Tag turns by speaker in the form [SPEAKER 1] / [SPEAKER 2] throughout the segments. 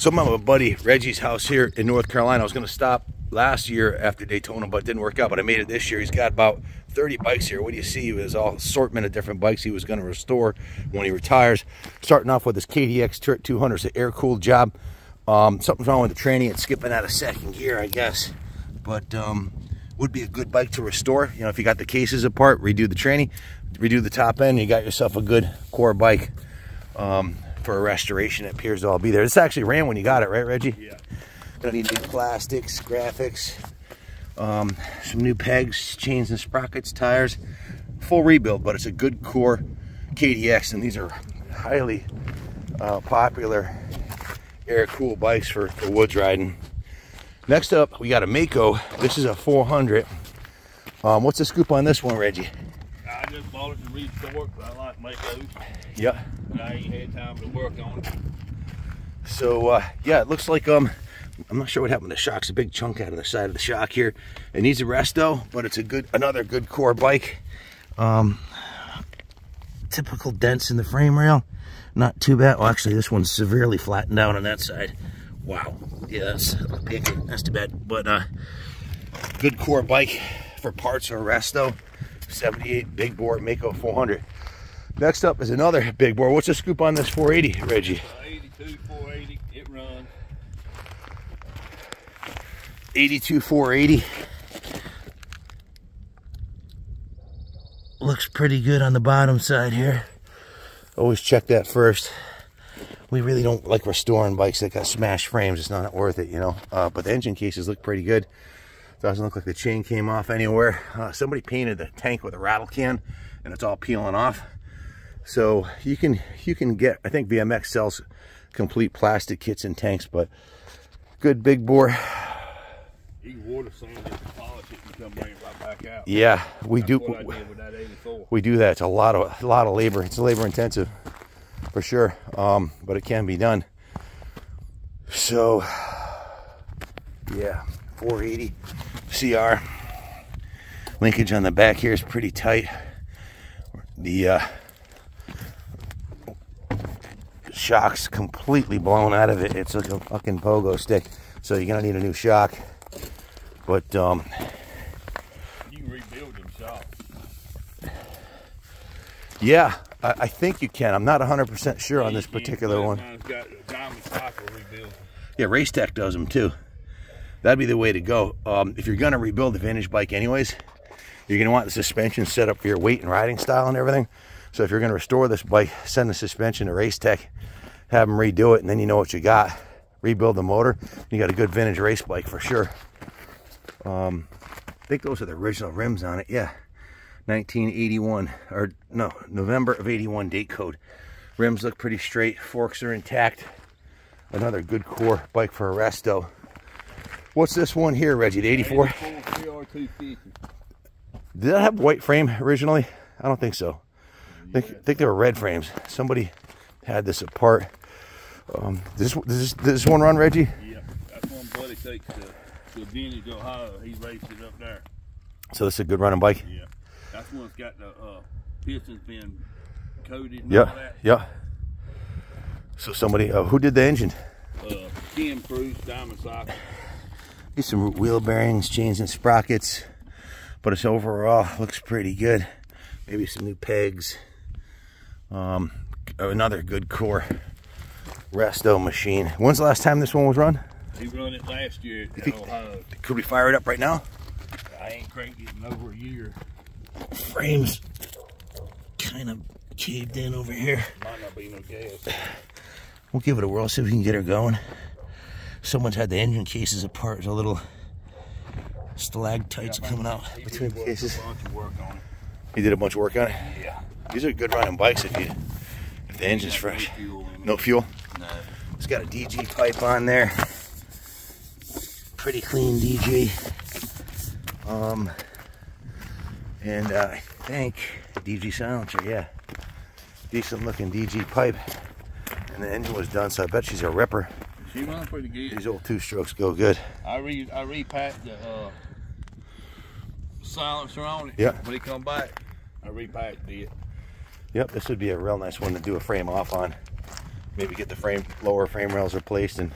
[SPEAKER 1] So I'm at my buddy Reggie's house here in North Carolina. I was going to stop last year after Daytona, but it didn't work out. But I made it this year. He's got about 30 bikes here. What do you see? It was all assortment of different bikes he was going to restore when he retires. Starting off with his KDX Turret 200. It's an air-cooled job. Something's wrong with the tranny. It's skipping out of second gear, I guess. But would be a good bike to restore. You know, if you got the cases apart, redo the tranny, redo the top end, you got yourself a good core bike. For a restoration. It appears to all be there. This actually ran when you got it, right, Reggie?
[SPEAKER 2] Yeah.
[SPEAKER 1] Gonna need new plastics, graphics, some new pegs, chains and sprockets, tires. Full rebuild, but it's a good core KDX, and these are highly popular air-cooled bikes for woods riding. Next up, we got a Mako. This is a 400. What's the scoop on this one, Reggie?
[SPEAKER 2] I just bought it to restore it, but I like Makos.
[SPEAKER 1] Yeah.
[SPEAKER 2] But I ain't had time to work on it.
[SPEAKER 1] So, yeah, it looks like, I'm not sure what happened to the shock. It's a big chunk out of the side of the shock here. It needs a resto, but it's another good core bike. Typical dents in the frame rail. Not too bad. Well, actually, this one's severely flattened out on that side. Wow. Yeah, that's too bad. But, good core bike for parts or resto. 78 big bore Mako 400. Next up is another big bore. What's the scoop on this 480, Reggie?
[SPEAKER 2] 82 480. It runs.
[SPEAKER 1] 82 480. Looks pretty good on the bottom side here. Always check that first. We really don't like restoring bikes that got smashed frames. It's not worth it, you know. But the engine cases look pretty good. Doesn't look like the chain came off anywhere. Somebody painted the tank with a rattle can, and it's all peeling off. So you can get, I think VMX sells complete plastic kits and tanks, but good big bore.
[SPEAKER 2] You can water sand it, polish it, and come bring it right back out.
[SPEAKER 1] Yeah, we
[SPEAKER 2] That's
[SPEAKER 1] do.
[SPEAKER 2] What I did with that 84.
[SPEAKER 1] We do that. It's a lot of labor. It's labor intensive for sure, but it can be done. So yeah, 480 CR. Linkage on the back here is pretty tight. The shock's completely blown out of it. It's like a fucking pogo stick, so you're gonna need a new shock. But
[SPEAKER 2] you can rebuild them shocks.
[SPEAKER 1] Yeah, I think you can. I'm not 100% sure on this particular one.
[SPEAKER 2] Mine's got a diamond stock rebuild.
[SPEAKER 1] Yeah, Race Tech does them too. That'd be the way to go. If you're gonna rebuild a vintage bike anyways, you're gonna want the suspension set up for your weight and riding style and everything. So if you're gonna restore this bike, send the suspension to Race Tech, have them redo it, and then you know what you got. Rebuild the motor, you got a good vintage race bike for sure. I think those are the original rims on it. Yeah, 1981, or no, November of 81 date code. Rims look pretty straight, forks are intact. Another good core bike for a resto. What's this one here, Reggie? The 84?
[SPEAKER 2] 84 CR250.
[SPEAKER 1] Did that have white frame originally? I don't think so. I think they were red frames. Somebody had this apart. Does this one run, Reggie?
[SPEAKER 2] Yeah, that's one buddy takes to Vintage, Ohio. He raced it up there.
[SPEAKER 1] So this is a good running bike?
[SPEAKER 2] Yeah, that's one that's got the pistons being coated and all that.
[SPEAKER 1] Yeah. So somebody, who did the engine?
[SPEAKER 2] Ken Cruz, diamond socket.
[SPEAKER 1] Get some wheel bearings, chains and sprockets, but it's overall looks pretty good. Maybe some new pegs. Another good core resto machine. When's the last time this one was run?
[SPEAKER 2] He run it last year at Ohio.
[SPEAKER 1] Could we fire it up right now?
[SPEAKER 2] I ain't cranked it in over a year.
[SPEAKER 1] Frames kind of caved in over here.
[SPEAKER 2] Might not be no gas.
[SPEAKER 1] We'll give it a whirl, see if we can get her going. Someone's had the engine cases apart. There's a little stalactites coming out between the cases. He did a bunch of work on it?
[SPEAKER 2] Yeah.
[SPEAKER 1] These are good running bikes if the engine's fresh. No fuel?
[SPEAKER 2] No.
[SPEAKER 1] It's got a DG pipe on there. Pretty clean DG. And I think DG silencer, yeah. Decent looking DG pipe. And the engine was done, so I bet she's a ripper.
[SPEAKER 2] She runs pretty good.
[SPEAKER 1] These old two-strokes go good.
[SPEAKER 2] I repacked the silencer on it.
[SPEAKER 1] Yeah.
[SPEAKER 2] When he come back, I repacked it.
[SPEAKER 1] Yep, this would be a real nice one to do a frame off on. maybe get the lower frame rails replaced and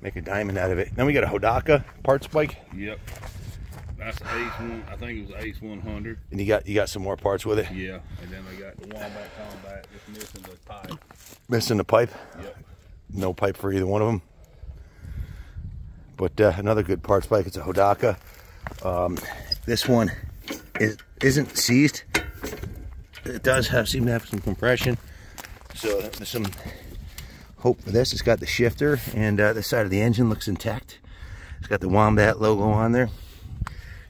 [SPEAKER 1] make a diamond out of it. Then we got a Hodaka parts bike.
[SPEAKER 2] Yep. That's Ace one. I think it was Ace 100.
[SPEAKER 1] And you got some more parts with it.
[SPEAKER 2] Yeah. And then they got the Wombat Combat, just missing the pipe.
[SPEAKER 1] Missing the pipe.
[SPEAKER 2] Yep.
[SPEAKER 1] No pipe for either one of them. But another good parts bike. It's a Hodaka. This one isn't seized. It does seem to have some compression. So there's some hope for this. It's got the shifter, and this side of the engine looks intact. It's got the Wombat logo on there.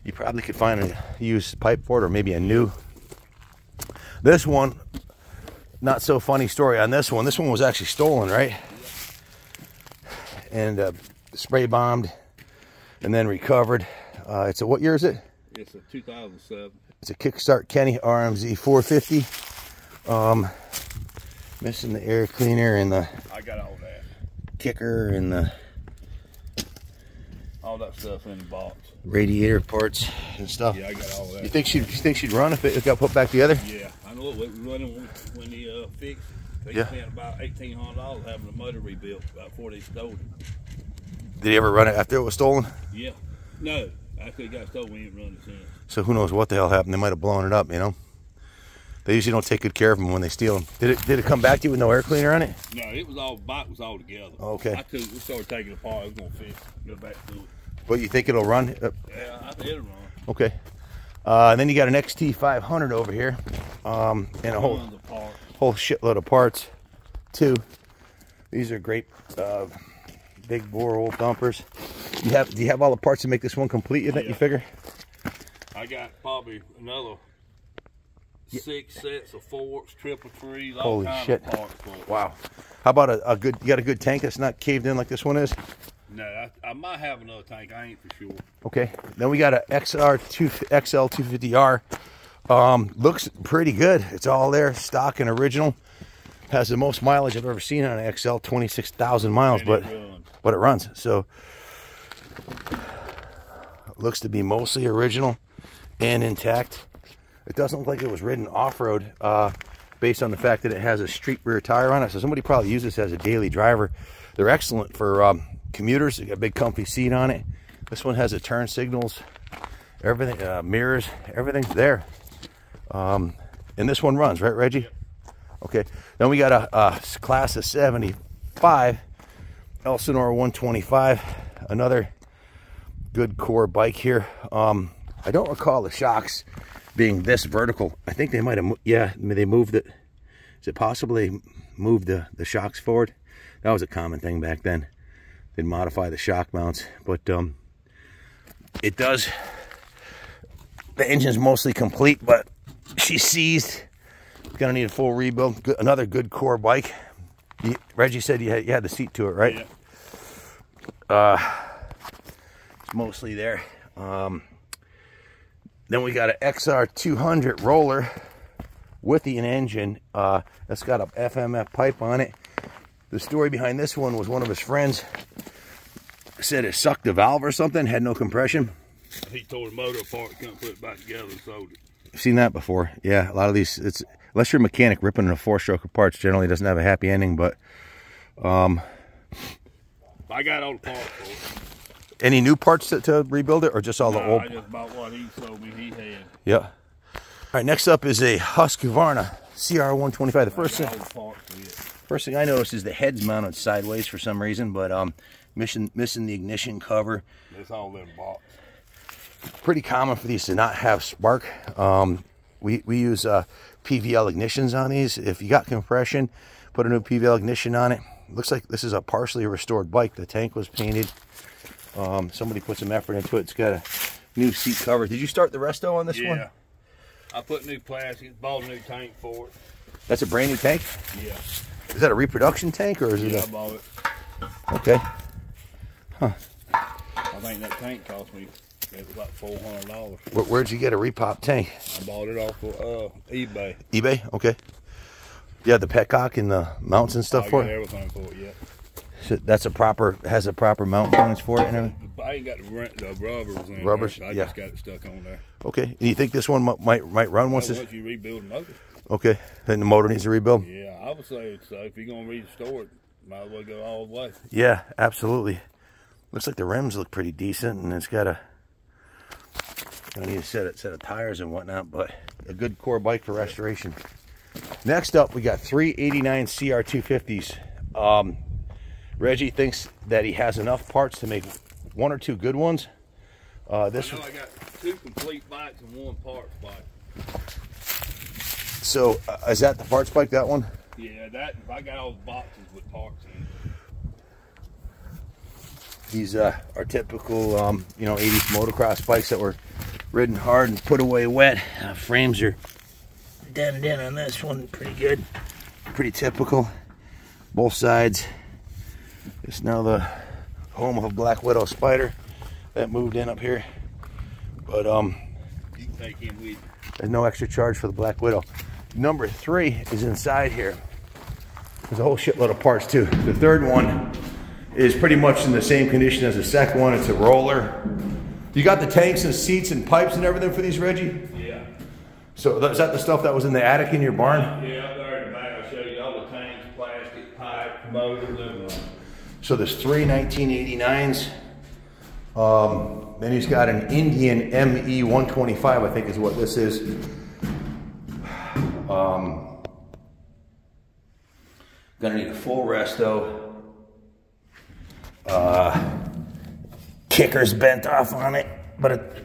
[SPEAKER 1] You probably could find a used pipe for it, or maybe a new. This one, not so funny story on this one. This one was actually stolen, right? And spray bombed and then recovered. It's a, what year is it?
[SPEAKER 2] It's a 2007.
[SPEAKER 1] It's a Kickstart Kenny RMZ 450. Missing the air cleaner and the
[SPEAKER 2] I got all that.
[SPEAKER 1] kicker and the
[SPEAKER 2] All that stuff in the box.
[SPEAKER 1] radiator parts and stuff.
[SPEAKER 2] Yeah, I got all that.
[SPEAKER 1] You think she'd run if it got put back together?
[SPEAKER 2] Yeah, I know it was running when he fixed it. They
[SPEAKER 1] Yeah.
[SPEAKER 2] spent about $1,800 having the motor rebuilt before they stole it.
[SPEAKER 1] Did he ever run it after it was stolen?
[SPEAKER 2] Yeah. No, after it got stolen, we ain't run it since.
[SPEAKER 1] So who knows what the hell happened? They might have blown it up, you know. They usually don't take good care of them when they steal them. Did it come back to you with no air cleaner on it?
[SPEAKER 2] No, it was all, bike was all together.
[SPEAKER 1] Okay.
[SPEAKER 2] We started taking it apart. I was going to fix it, go back to it.
[SPEAKER 1] But you think it'll run?
[SPEAKER 2] Yeah, I think it'll run.
[SPEAKER 1] Okay. And then you got an XT500 over here, and a whole
[SPEAKER 2] Tons of parts.
[SPEAKER 1] whole shitload of parts too. These are great big bore old dumpers. Do you have all the parts to make this one complete? You think?
[SPEAKER 2] Yeah.
[SPEAKER 1] You figure?
[SPEAKER 2] I got probably another 6 sets of forks, triple trees, all
[SPEAKER 1] Holy
[SPEAKER 2] kinds
[SPEAKER 1] shit.
[SPEAKER 2] of parts for it.
[SPEAKER 1] Wow. How about a good? You got a good tank that's not caved in like this one is?
[SPEAKER 2] No, I might have another tank. I ain't for sure.
[SPEAKER 1] Okay. Then we got a XL250R. Looks pretty good. It's all there, stock and original. Has the most mileage I've ever seen on an XL, 26,000 miles,
[SPEAKER 2] And
[SPEAKER 1] but it runs. So looks to be mostly original and intact. It doesn't look like it was ridden off-road, based on the fact that it has a street rear tire on it. So somebody probably used this as a daily driver. They're excellent for commuters. They got a big comfy seat on it. This one has the turn signals, everything, mirrors, everything's there. And this one runs, right, Reggie?
[SPEAKER 2] Yep.
[SPEAKER 1] Okay. Then we got a class of 75 Elsinore 125, another good core bike here. I don't recall the shocks being this vertical. I think they might have, yeah, they moved it. Is it possible they moved the shocks forward? That was a common thing back then. They'd modify the shock mounts, but it does. The engine's mostly complete, but she's seized. Gonna need a full rebuild. Another good core bike. Reggie said you had the seat to it, right?
[SPEAKER 2] Yeah.
[SPEAKER 1] It's mostly there. Then we got an XR200 roller with an engine. That's got a FMF pipe on it. The story behind this one was one of his friends said it sucked the valve or something, had no compression.
[SPEAKER 2] He tore the motor apart, couldn't put it back together, and sold it.
[SPEAKER 1] I've seen that before. Yeah, a lot of these, it's unless you're a mechanic, ripping in a 4-stroke of parts generally doesn't have a happy ending, but
[SPEAKER 2] I got all the parts for it.
[SPEAKER 1] any new parts to rebuild it, or just all the old?
[SPEAKER 2] I just bought what he sold me, he had.
[SPEAKER 1] Yeah. All right, next up is a Husqvarna CR125. The first
[SPEAKER 2] All
[SPEAKER 1] thing,
[SPEAKER 2] the parts for it.
[SPEAKER 1] first thing I noticed is the head's mounted sideways for some reason, but missing the ignition cover.
[SPEAKER 2] It's all in the box.
[SPEAKER 1] Pretty common for these to not have spark. We use PVL ignitions on these. If you got compression, put a new PVL ignition on it. Looks like this is a partially restored bike. The tank was painted. Somebody put some effort into it. It's got a new seat cover. Did you start the resto on this one?
[SPEAKER 2] Yeah. I put new plastic, bought a new tank for it.
[SPEAKER 1] That's a brand new tank?
[SPEAKER 2] Yeah.
[SPEAKER 1] Is that a reproduction tank, or is
[SPEAKER 2] Yeah, I
[SPEAKER 1] it
[SPEAKER 2] bought it.
[SPEAKER 1] okay.
[SPEAKER 2] I think that tank cost me about $400.
[SPEAKER 1] Where'd you get a repop tank?
[SPEAKER 2] I bought it off of eBay.
[SPEAKER 1] eBay? Okay. You have the petcock and the mounts and stuff
[SPEAKER 2] I
[SPEAKER 1] for
[SPEAKER 2] got
[SPEAKER 1] it?
[SPEAKER 2] everything for it, yeah.
[SPEAKER 1] So that's has a proper mount points for it and everything?
[SPEAKER 2] I ain't got the rubbers in
[SPEAKER 1] Rubbers,
[SPEAKER 2] there. I
[SPEAKER 1] yeah.
[SPEAKER 2] just got it stuck on there.
[SPEAKER 1] Okay. And you think this one might run once
[SPEAKER 2] Once
[SPEAKER 1] this?
[SPEAKER 2] you rebuild the motor.
[SPEAKER 1] Okay. Then the motor needs a rebuild?
[SPEAKER 2] Yeah, I would say so. If you're going to restore it, Might as well go all the way.
[SPEAKER 1] Yeah, absolutely. Looks like the rims look pretty decent, and it's got a, gonna need a set of tires and whatnot, but a good core bike for restoration. Next up, we got 389 CR250s. Reggie thinks that he has enough parts to make 1 or 2 good ones.
[SPEAKER 2] I got 2 complete bikes and 1 parts bike.
[SPEAKER 1] So, is that the parts bike, that one?
[SPEAKER 2] Yeah, I got all the boxes with parts in it.
[SPEAKER 1] These are typical, you know, 80s motocross bikes that were ridden hard and put away wet. Frames are dented in on this one, pretty good, pretty typical. Both sides. It's now the home of a Black Widow Spider that moved in up here. But
[SPEAKER 2] you can take him with you.
[SPEAKER 1] There's no extra charge for the Black Widow. Number 3 is inside here. There's a whole shitload of parts too. The third one is pretty much in the same condition as the second one. It's a roller. You got the tanks and seats and pipes and everything for these, Reggie?
[SPEAKER 2] Yeah.
[SPEAKER 1] So is that the stuff that was in the attic in your barn?
[SPEAKER 2] Yeah, up there in the back. I'll show you all the tanks, plastic, pipe, motor, everything.
[SPEAKER 1] So there's 3 1989s. Then he's got an Indian ME 125, I think is what this is. Gonna need a full resto. Kicker's bent off on it, but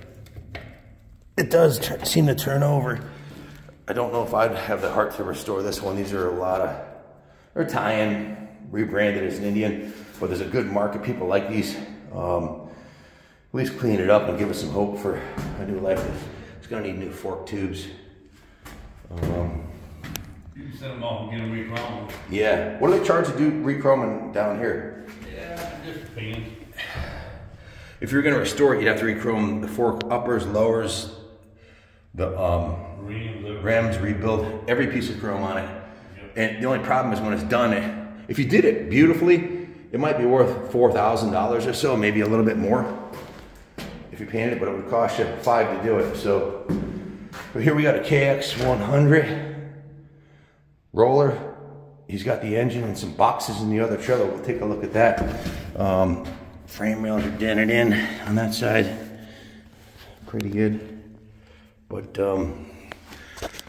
[SPEAKER 1] it does seem to turn over. I don't know if I'd have the heart to restore this one. These are a lot of, they're tie-in, rebranded as an Indian, but there's a good market. People like these. At least clean it up and give us some hope for a new life. It's gonna need new fork tubes.
[SPEAKER 2] You can send them off and get them re-chromed.
[SPEAKER 1] Yeah. What do they charge to do re-chroming down here?
[SPEAKER 2] Yeah, it just depends.
[SPEAKER 1] If you're gonna restore it, you'd have to re-chrome the fork uppers, lowers, the rims, rebuild every piece of chrome on it. Yep. And the only problem is when it's done, if you did it beautifully, it might be worth $4,000 or so, maybe a little bit more if you painted it, but it would cost you $5,000 to do it. So, but here we got a KX 100 roller. He's got the engine and some boxes in the other trailer. We'll take a look at that. Frame rails are dented in on that side. Pretty good, but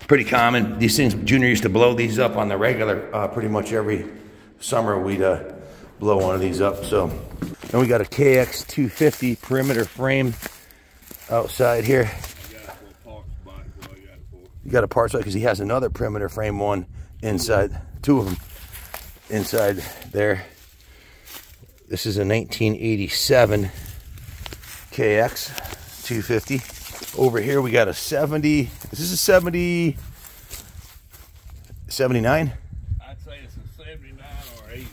[SPEAKER 1] pretty common. These things, Junior used to blow these up on the regular. Pretty much every summer we'd blow one of these up. So then we got a KX 250 perimeter frame outside here. You got a parts bike because he has another perimeter frame one inside, 2 of them inside there. This is a 1987 KX 250. Over here we got a 70. Is this a 70? 79?
[SPEAKER 2] I'd say it's a 79 or 80.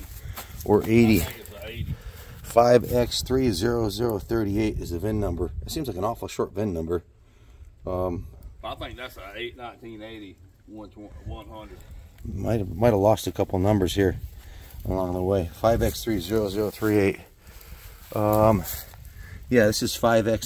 [SPEAKER 1] Or 80.
[SPEAKER 2] I think it's an 80.
[SPEAKER 1] 5X30038 is the VIN number. It seems like an awful short VIN number.
[SPEAKER 2] I think that's a 1980 100.
[SPEAKER 1] Might have lost a couple numbers here along the way. 5X30038. Yeah, this is 5X